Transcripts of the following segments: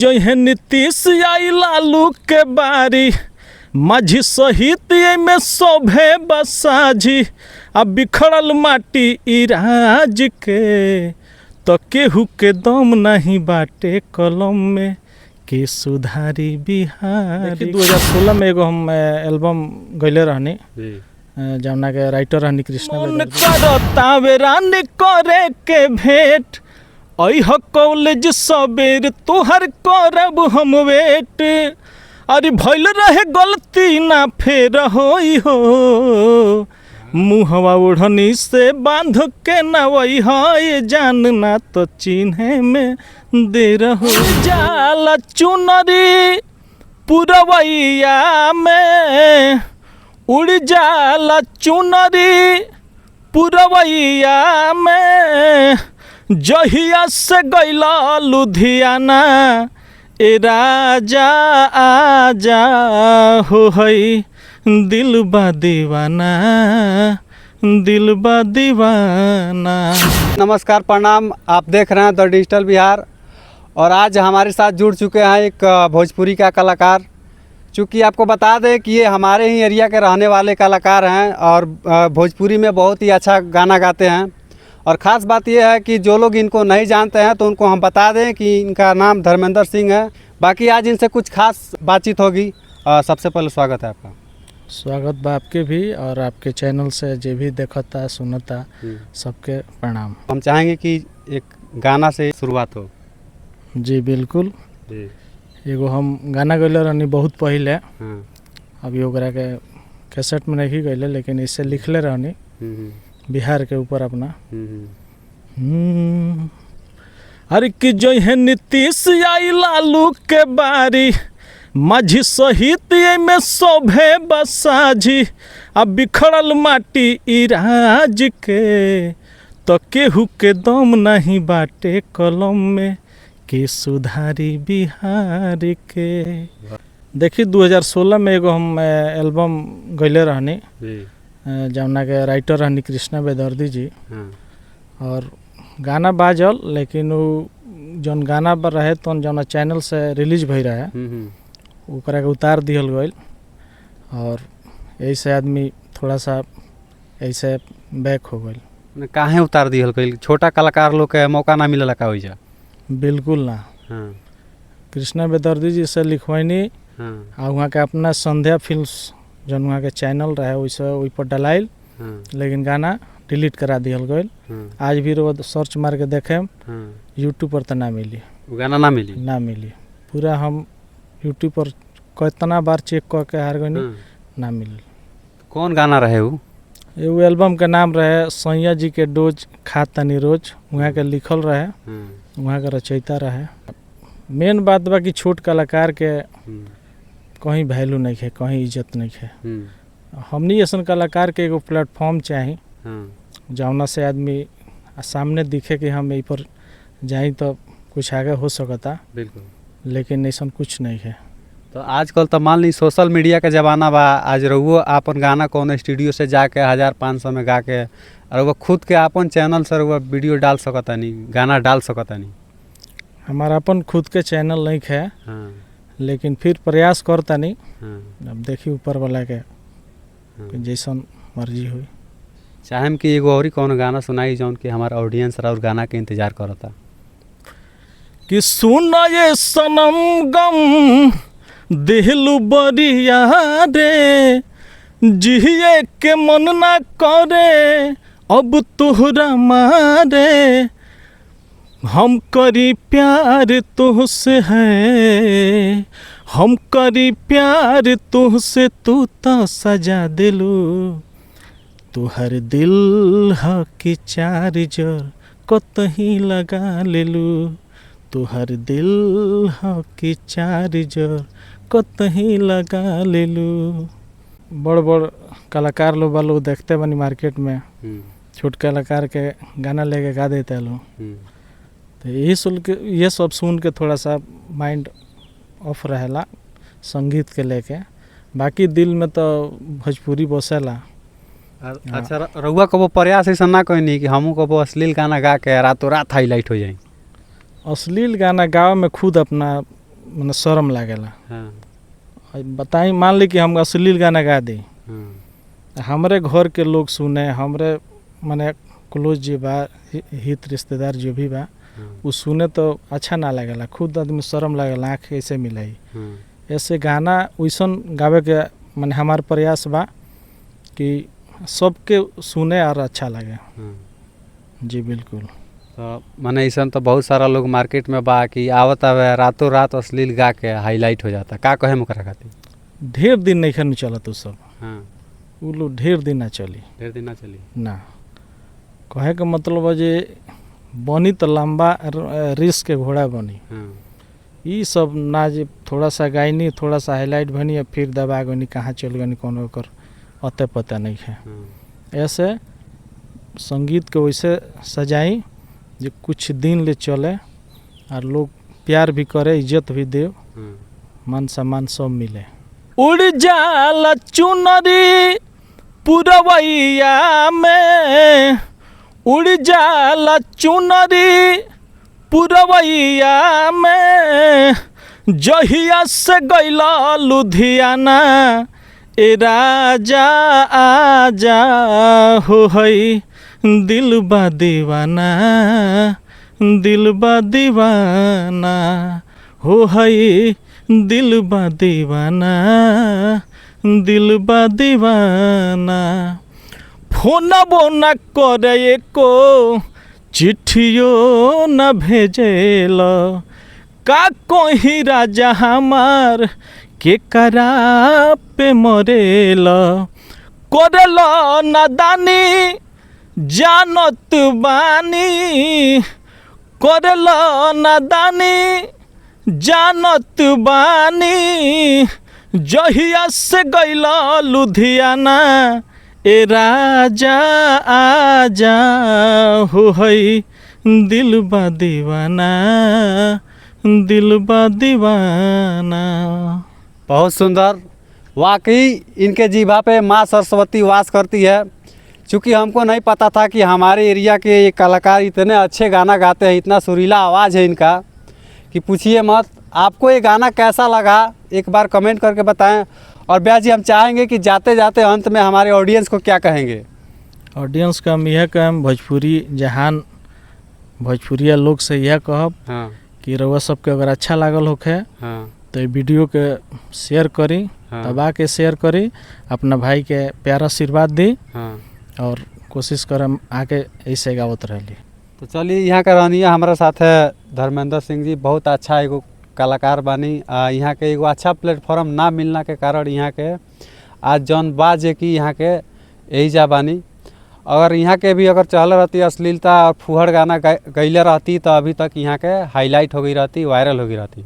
जय नीतीश आई लालू के बारी माझी सहित में शोभे बसाजी अब बिखरल माटी इराज के तो केहू के दम नहीं बाटे कलम में के सुधारी बिहार। 2016 में एगो हम एल्बम गैले रहनी जमुना के राइटर रहनी कृष्णा तावेरानी करे के भेंट अह कॉलेज सबेर तोहर करब हम वेट अरे भइल रहे गलती ना फेर होई हो मुहवा ओढ़नी से बांध के ना वही है जानना तो चिन्हे में दे रहो जाला चुनरी पुरवैया में उड़ जाला चुनरी पुरवैया में जहिया से गैला लुधियाना ए राजा आजा हो हई दिल बा दीवाना दिल बा दीवाना। नमस्कार प्रणाम, आप देख रहे हैं द डिजिटल बिहार और आज हमारे साथ जुड़ चुके हैं एक भोजपुरी का कलाकार। चूँकि आपको बता दें कि ये हमारे ही एरिया के रहने वाले कलाकार हैं और भोजपुरी में बहुत ही अच्छा गाना गाते हैं। और ख़ास बात यह है कि जो लोग इनको नहीं जानते हैं तो उनको हम बता दें कि इनका नाम धर्मेंद्र सिंह है। बाकी आज इनसे कुछ खास बातचीत होगी। सबसे पहले स्वागत है आपका। स्वागत बा आपके भी और आपके चैनल से जो भी देखता सुनता सबके प्रणाम। हम चाहेंगे कि एक गाना से शुरुआत हो। जी बिल्कुल। एगो हम गाना गैले रहनी बहुत पहले, अभी ओकरा के कैसेट में नहीं गैले लेकिन इससे लिखले रहनी बिहार के ऊपर अपना। अरे कि जो है नीतीश आई लालू के बारी माझी सहित में शोभे बसाजी अब बिखरल माटी इराज के तो केहू के दम नहीं बाटे कलम में के सुधारी बिहार के। देखी 2016 में एगो हम एल्बम गैले रहनी जमुना के राइटर रहनी कृष्णा बेदर्दी जी। और गाना बाजल लेकिन वो जौन गाना पर रहे तो जौन चैनल से रिलीज भई रहे ओकरा के उतार दिहल गई और ऐसे आदमी थोड़ा सा ऐसे बैक हो गई। काहे उतार दिहल गई? छोटा कलाकार लोग के मौका ना मिलला का होइजा? बिल्कुल ना। कृष्णा बेदर्दी जी से लिखवैनी आ वहाँ के अपना संध्या फिल्म्स जौन वहाँ के चैनल रहे वैसे वही पर डलाइल लेकिन गाना डिलीट करा दिहल गई। आज भी रोज सर्च मार के देखे यूट्यूब पर तो ना मिली गाना, ना मिली पूरा। हम यूट्यूब पर कितना बार चेक करके हार गई ना मिली। कौन गाना रहे वो? एगो एल्बम के नाम रहे सैया जी के डोज खा तनी रोज, वहाँ के लिखल रहे, वहाँ के रचयिता रहे। मेन बात बा कि छोट कलाकार के कहीं वैल्यू नहीं है, कहीं इज्जत नहीं है। हमनी ऐसा कलाकार के एगो प्लेटफॉर्म चाहिए जौना से आदमी सामने दिखे कि हम यही पर जाई तो कुछ आगे हो सकता। बिल्कुल। लेकिन ऐसा कुछ नहीं है। तो आजकल तो मान ली सोशल मीडिया का ज़माना बा। आज रहुओ अपन गाना कौन स्टूडियो से जाके 1500 में गा के और वो खुद के अपन चैनल से वो वीडियो डाल सकता नहीं, गाना डाल सकता नहीं। हमारा अपन खुद के चैनल नहीं है लेकिन फिर प्रयास करता नहीं। अब देखिए ऊपर वाला के जैसा मर्जी हुई। चाहेम कि एगो और कौन गाना सुनाई जौन कि हमारा ऑडियंस और गाना के इंतजार करता कि सुना ये सनम गम दिलु बरिया रे जिए के मन ना करे अब तोहरा मारे हम करी प्यार तुहसे है हम करी प्यार तुहसे तू तो सजा दिलू तुहर दिल ह कि चार्जर कतही लगा लेलू तुहर दिल ह कि चार्जर कतही लगा लेलू। बड़ बड़ कलाकार लोग बा लोग देखते बनी मार्केट में छोट कलाकार के गाना लेके गा देते लोग। तो ये सब सुन के थोड़ा सा माइंड ऑफ रहेला संगीत के लेके। बाकी दिल में तो भोजपुरी बसेला। अच्छा रउआ कबो प्रयास ऐसा ना कहनी कि हमू कबो अश्लील गाना गा के रातों रात हाईलाइट हो जाए? अश्लील गाना गावे में खुद अपना मने शर्म लागेला। हाँ बताई मान ली कि हम अश्लील गाना गा दी, हाँ हमरे घर के लोग सुने, हमरे मने क्लोज जी बा, हित रिश्तेदार जो भी बा वो सुने तो अच्छा ना लगेला, खुद आदमी शर्म लगेला, आँख कैसे मिलाई। ऐसे गाना वैसन गावे के मने हमार प्रयास बा कि सबके सुने और अच्छा लगे। जी बिल्कुल। तो माने ऐसा तो बहुत सारा लोग मार्केट में बा कि आवत आवे रातों रात अश्लील गा के हाईलाइट हो जाता, का कहे मुकरा खातिर? ढेर दिन नहीं खन चलत उ सब। हाँ उ लोग ढेर दिन ना चली ढेर दिन ना चली ना। कहे के मतलब है जे बनी तो लंबा रिस्क के घोड़ा बनी। हाँ ई सब ना जे थोड़ा सा गायनी, थोड़ा सा हाईलाइट बनी या फिर दबा गनी, कहाँ चल गनी कोनो कर अते पता नहीं है। ऐसे संगीत के वैसे सजाई जो कुछ दिन ले चले और लोग प्यार भी करे, इज्जत भी दे, मान सम्मान सब मिले। उड़ जाला चुनरी पुरवैया में, उड़ जाला चुनरी पुरवैया में, जहिया से गैला लुधियाना, ए राजा आजा हो हई दिल बा दीवाना, दिल बा दीवाना हो हई दिल बा दीवाना, दिल बा दीवाना। फोनबो न करे को, चिट्ठियो न भेजेल, का कोही राजा हमार के करा पे मरेल। करल नादानी जानत बानी, करल नादानी जानत बानी, जहिया से गैला लुधियाना, ए राजा आजा हो हई दिल बा दीवाना, दिल बा दीवाना। बहुत सुंदर। वाकई इनके जीभा पे माँ सरस्वती वास करती है। चूँकि हमको नहीं पता था कि हमारे एरिया के ये कलाकार इतने अच्छे गाना गाते हैं, इतना सुरीला आवाज़ है इनका कि पूछिए मत। आपको ये गाना कैसा लगा एक बार कमेंट करके बताएं। और ब्याह जी हम चाहेंगे कि जाते जाते अंत में हमारे ऑडियंस को क्या कहेंगे? ऑडियंस का हम यह कहम, भोजपुरी जहान भोजपुरिया लोग से यह कहब हाँ कि रउआ सबके अगर अच्छा लागल होखे हाँ तो ये वीडियो के शेयर करी, हाँ। दबा के शेयर करी, अपना भाई के प्यारा आशीर्वाद दी हाँ। और कोशिश करम आके ऐसे गावत रहली। तो चलिए यहाँ का रहनी हमारा साथ है धर्मेंद्र सिंह जी, बहुत अच्छा एगो कलाकार बानी। यहाँ के एगो अच्छा प्लेटफॉर्म ना मिलना के कारण यहाँ के आज जौन बाजे की यहाँ के यही जा बानी। अगर यहाँ के भी अगर चल रहती अश्लीलता और फुहड़ गाना गैले रहती तो अभी तक यहाँ के हाईलाइट हो गई रहती, वायरल हो गई रहती।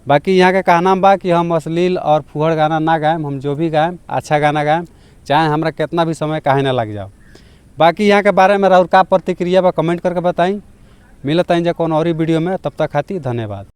बाकी यहाँ के कहना बा कि हम अश्लील और फुहड़ गाना ना गाएं, हम जो भी गाएं अच्छा गाना गाएं, चाहे हमरा कितना भी समय काहे ना लग जाओ। बाकी यहाँ के बारे में और का प्रतिक्रिया बा कमेंट करके बताई। मिलता है कौन और वीडियो में, तब तक खातिर धन्यवाद।